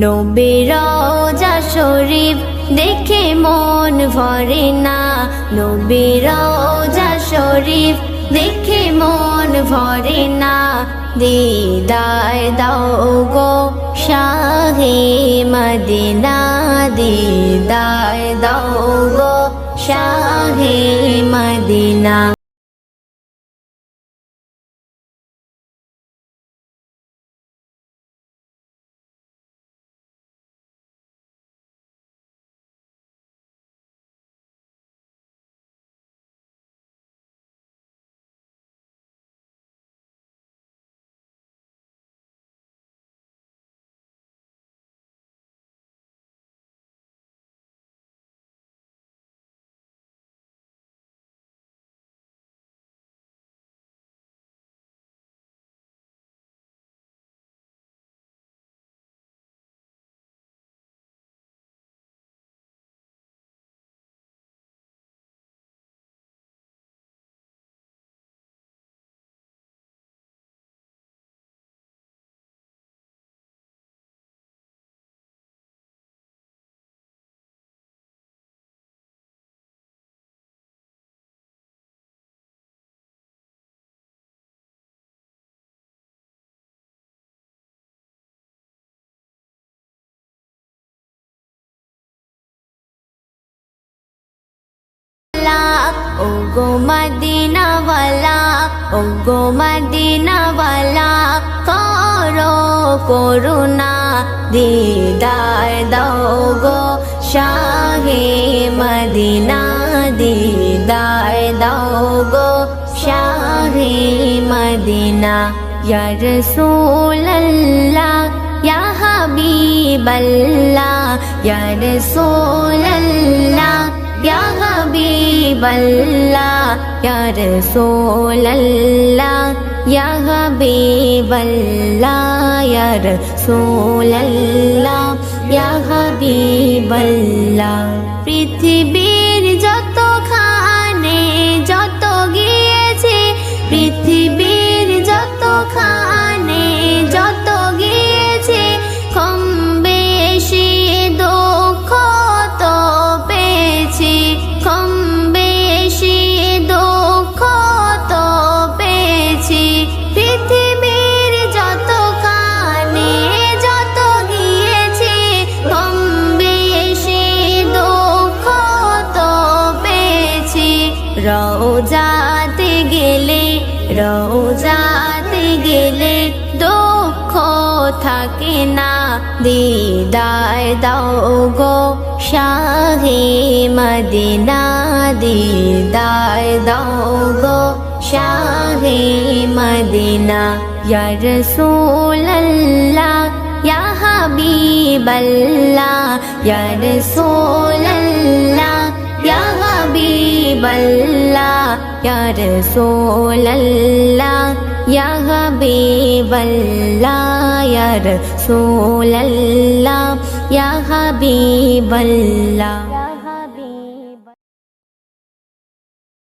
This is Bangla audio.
নবীর রওজা শরীফ দেখে মন ভরে না, নবীর রওজা শরীফ দেখে মন ভরে না। দিদার দাও গো শাহে মদিনা, দিদার দাও গো শাহে মদিনা। ও গো মদিনা ওয়ালা, ও গো মদিনা ওয়ালা, করো করুণা, দিদার দাও গো শাহে মদিনা, দিদার দাও গো শাহে মদিনা। ইয়া রাসূলুল্লাহ ইয়া হাবিবাল্লাহ, ইয়া রাসূলুল্লাহ ইয়া হাবিবাল্লাহ, ইয়া রাসূলুল্লাহ ইয়া হাবিবাল্লাহ, ইয়া রাসূলুল্লাহ ইয়া হাবিবাল্লাহ। পৃথিবীর যতখানে যত গিয়েছে, পৃথিবীর যতখানে যত গিয়েছে, কম বেশি দুঃখ তো পেয়েছি, কম বেশি দুঃখ তো পেয়েছি। পৃথিবীর যতখানে যত গিয়েছি, কম বেশি দুঃখ তো পেয়েছি। রওজাতে গেলে, রওজাতে গেলে দুঃখ থাকে না, দিদার দাও গো শাহে মদিনা, দিদার দাও গো শাহে মদিনা। ইয়া রাসূলুল্লাহ ইয়া হাবিবাল্লাহ, ইয়া রাসূলুল্লাহ ইয়া হাবিবাল্লাহ, ইয়া রাসূলুল্লাহ ইয়া হাবিবাল্লাহ, ইয়া রাসূলুল্লাহ ইয়া হাবিবাল্লাহ।